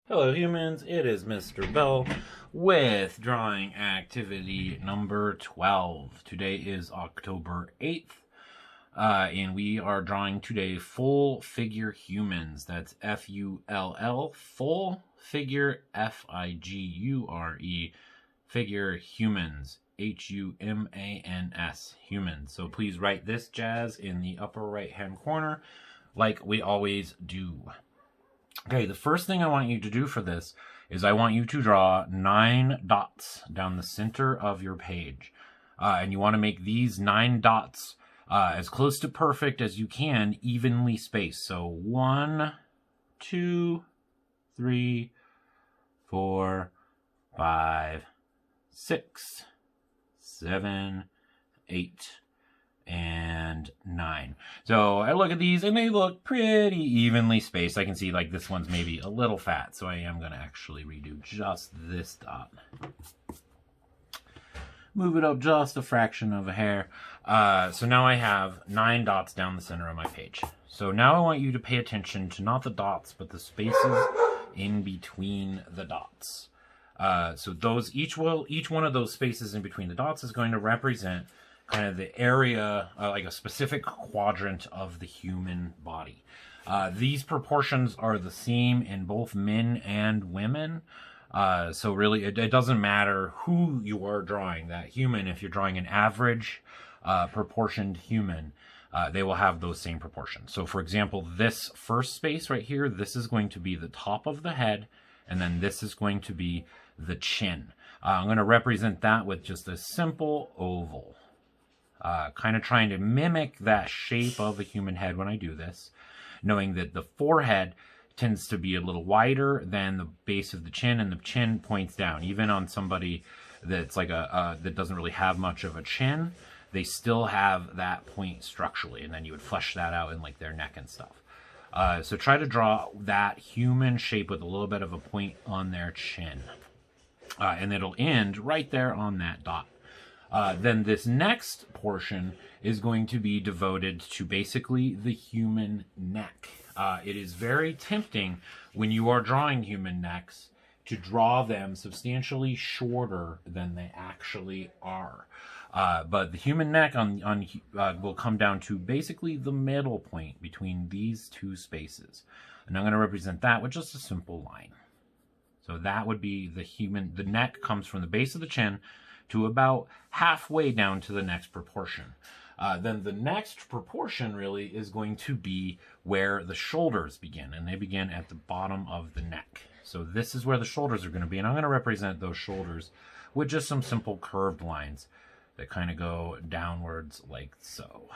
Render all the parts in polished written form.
Hello humans, it is Mr. Bell with drawing activity number 12. Today is October 8th, and we are drawing today full figure humans. That's F-U-L-L, full figure, F-I-G-U-R-E, figure humans, H-U-M-A-N-S, humans. So please write this jazz in the upper right hand corner like we always do. Okay, the first thing I want you to do for this is I want you to draw 9 dots down the center of your page. And you want to make these 9 dots as close to perfect as you can, evenly spaced. So 1, 2, 3, 4, 5, 6, 7, 8, and 9. So I look at these and they look pretty evenly spaced. I can see like this one's maybe a little fat, so I am going to actually redo just this dot. Move it up just a fraction of a hair. So now I have 9 dots down the center of my page. So now I want you to pay attention to not the dots, but the spaces in between the dots. So those each one of those spaces in between the dots is going to represent kind of the area, like a specific quadrant of the human body. These proportions are the same in both men and women. So really, it doesn't matter who you are drawing. That human, if you're drawing an average proportioned human, they will have those same proportions. So for example, this first space right here, this is going to be the top of the head, and then this is going to be the chin. I'm going to represent that with just a simple oval. Kind of trying to mimic that shape of a human head when I do this, knowing that the forehead tends to be a little wider than the base of the chin, and the chin points down. Even on somebody that's like that doesn't really have much of a chin, they still have that point structurally, and then you would flesh that out in like their neck and stuff. So try to draw that human shape with a little bit of a point on their chin, and it'll end right there on that dot. Then this next portion is going to be devoted to basically the human neck. It is very tempting when you are drawing human necks to draw them substantially shorter than they actually are. But the human neck will come down to basically the middle point between these two spaces. And I'm going to represent that with just a simple line. So that would be the neck comes from the base of the chin to about halfway down to the next proportion. Then the next proportion really is going to be where the shoulders begin, and they begin at the bottom of the neck. So this is where the shoulders are going to be, and I'm going to represent those shoulders with just some simple curved lines that kind of go downwards like so.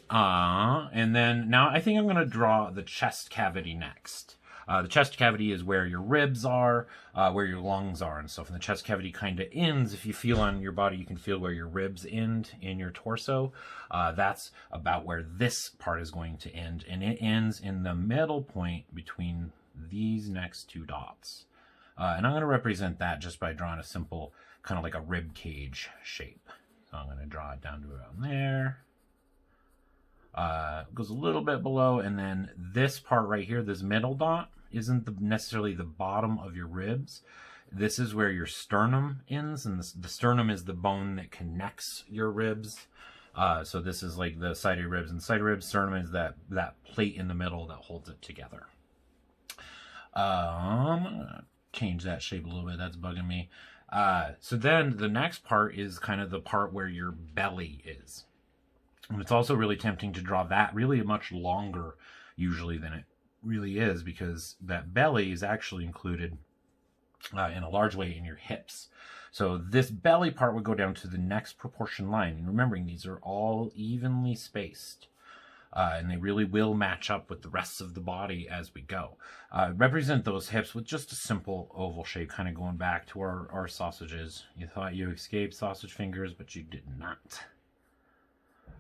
And then now I think I'm going to draw the chest cavity next. The chest cavity is where your ribs are, where your lungs are and stuff. And the chest cavity kind of ends. If you feel on your body, you can feel where your ribs end in your torso. That's about where this part is going to end. And it ends in the middle point between these next 2 dots. And I'm going to represent that just by drawing a simple kind of like a rib cage shape. So I'm going to draw it down to around there. Goes a little bit below, and then this part right here, this middle dot, isn't necessarily the bottom of your ribs. This is where your sternum ends, and the sternum is the bone that connects your ribs. So this is like the side of your ribs, and the side of ribs, sternum is that plate in the middle that holds it together. I'm gonna change that shape a little bit. That's bugging me. So then the next part is kind of the part where your belly is. And it's also really tempting to draw that really much longer usually than it really is, because that belly is actually included in a large way in your hips. So this belly part would go down to the next proportion line. And remembering, these are all evenly spaced. And they really will match up with the rest of the body as we go. Represent those hips with just a simple oval shape, kind of going back to our sausages. You thought you escaped sausage fingers, but you did not.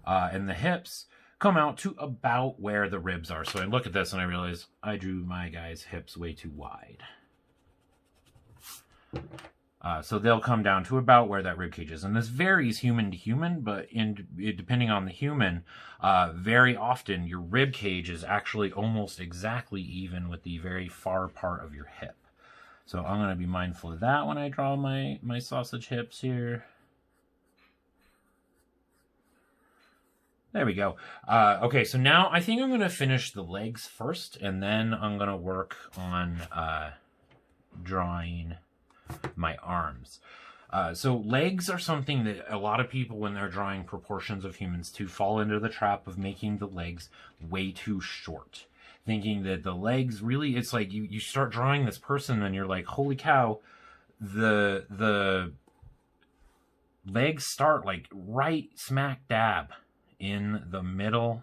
And the hips come out to about where the ribs are. So I look at this and I realize I drew my guy's hips way too wide. So they'll come down to about where that rib cage is. And this varies human to human, but depending on the human, very often your rib cage is actually almost exactly even with the very far part of your hip. So I'm going to be mindful of that when I draw my sausage hips here. There we go. Okay, so now I think I'm going to finish the legs first, and then I'm going to work on drawing my arms. So legs are something that a lot of people, when they're drawing proportions of humans, to fall into the trap of making the legs way too short. Thinking that the legs really, it's like you start drawing this person and you're like, holy cow, the legs start like right smack dab in the middle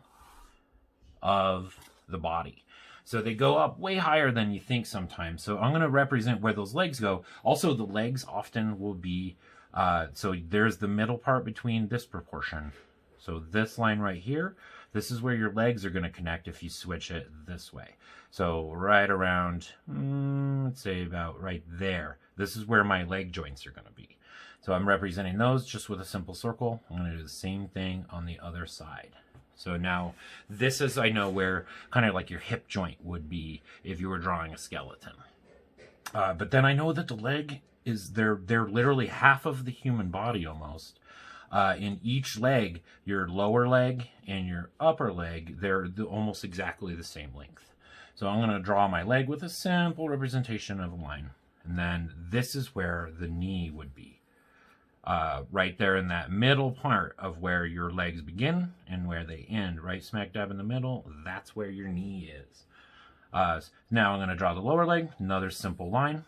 of the body. So they go up way higher than you think sometimes. So I'm going to represent where those legs go. Also, the legs often will be, so there's the middle part between this proportion. So this line right here, this is where your legs are going to connect if you switch it this way. So right around, let's say about right there. This is where my leg joints are going to be. So I'm representing those just with a simple circle. I'm going to do the same thing on the other side. So now this is, I know, where kind of like your hip joint would be if you were drawing a skeleton. But then I know that the leg is, they're literally half of the human body almost. In each leg, your lower leg and your upper leg, they're almost exactly the same length. So I'm going to draw my leg with a simple representation of a line. And then this is where the knee would be. Right there in that middle part of where your legs begin and where they end, right smack dab in the middle, that's where your knee is. Now I'm going to draw the lower leg, another simple line.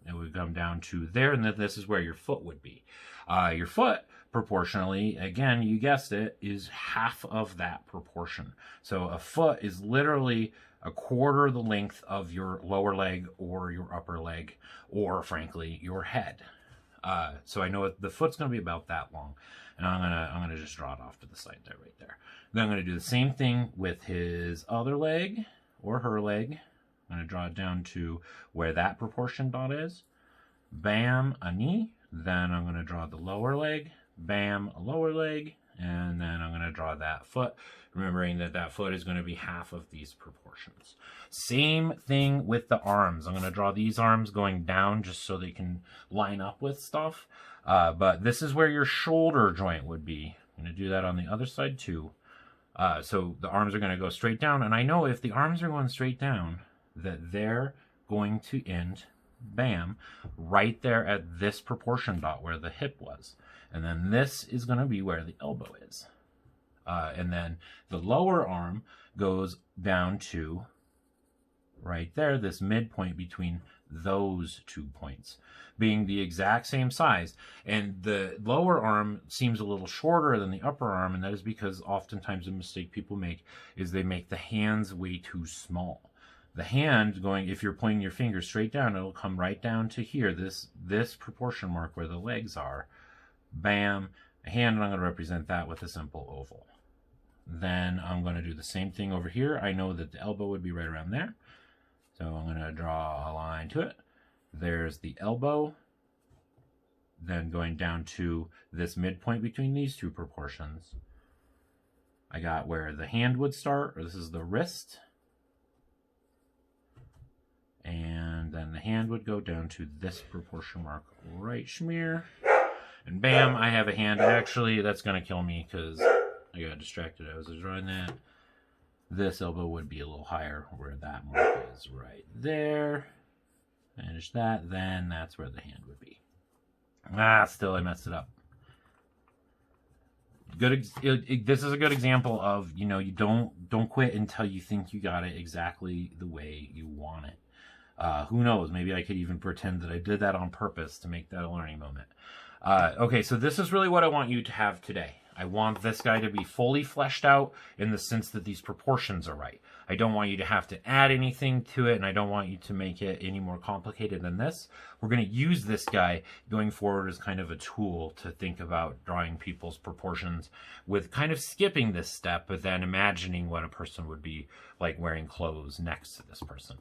It would come down to there, and then this is where your foot would be. Your foot, proportionally, again, you guessed it, is half of that proportion. So a foot is literally a quarter the length of your lower leg or your upper leg, or frankly, your head. So I know the foot's going to be about that long, and I'm gonna just draw it off to the side there, right there. Then I'm going to do the same thing with his other leg or her leg. I'm going to draw it down to where that proportion dot is. Bam, a knee. Then I'm going to draw the lower leg. Bam, a lower leg. And then I'm going to draw that foot, remembering that that foot is going to be half of these proportions. Same thing with the arms. I'm going to draw these arms going down just so they can line up with stuff. But this is where your shoulder joint would be. I'm going to do that on the other side too. So the arms are going to go straight down. And I know if the arms are going straight down, that they're going to end, bam, right there at this proportion dot where the hip was. And then this is going to be where the elbow is. And then the lower arm goes down to right there, this midpoint between those 2 points, being the exact same size. And the lower arm seems a little shorter than the upper arm, and that is because oftentimes a mistake people make is they make the hands way too small. The hand going, if you're pointing your finger straight down, it'll come right down to here, this proportion mark where the legs are. Bam, a hand, and I'm going to represent that with a simple oval. Then I'm going to do the same thing over here. I know that the elbow would be right around there. So I'm going to draw a line to it. There's the elbow. Then going down to this midpoint between these two proportions. I got where the hand would start, or this is the wrist. And then the hand would go down to this proportion mark right schmear. And bam, I have a hand. Actually, that's going to kill me because I got distracted. I was drawing that. This elbow would be a little higher where that mark is right there. Finish that. Then that's where the hand would be. Still I messed it up. This is a good example of, you know, you don't quit until you think you got it exactly the way you want it. Who knows? Maybe I could even pretend that I did that on purpose to make that a learning moment. Okay, so this is really what I want you to have today. I want this guy to be fully fleshed out in the sense that these proportions are right. I don't want you to have to add anything to it, and I don't want you to make it any more complicated than this. We're going to use this guy going forward as kind of a tool to think about drawing people's proportions with kind of skipping this step, but then imagining what a person would be like wearing clothes next to this person.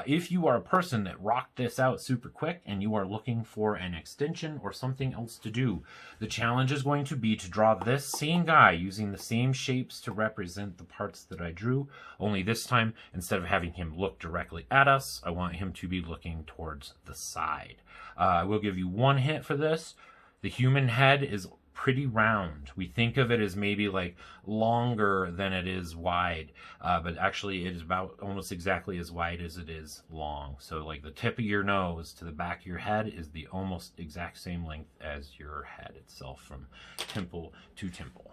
If you are a person that rocked this out super quick and you are looking for an extension or something else to do, the challenge is going to be to draw this same guy using the same shapes to represent the parts that I drew, only this time, instead of having him look directly at us, I want him to be looking towards the side. I will give you one hint for this. The human head is pretty round. We think of it as maybe like longer than it is wide, but actually it is about almost exactly as wide as it is long. So like the tip of your nose to the back of your head is the almost exact same length as your head itself from temple to temple.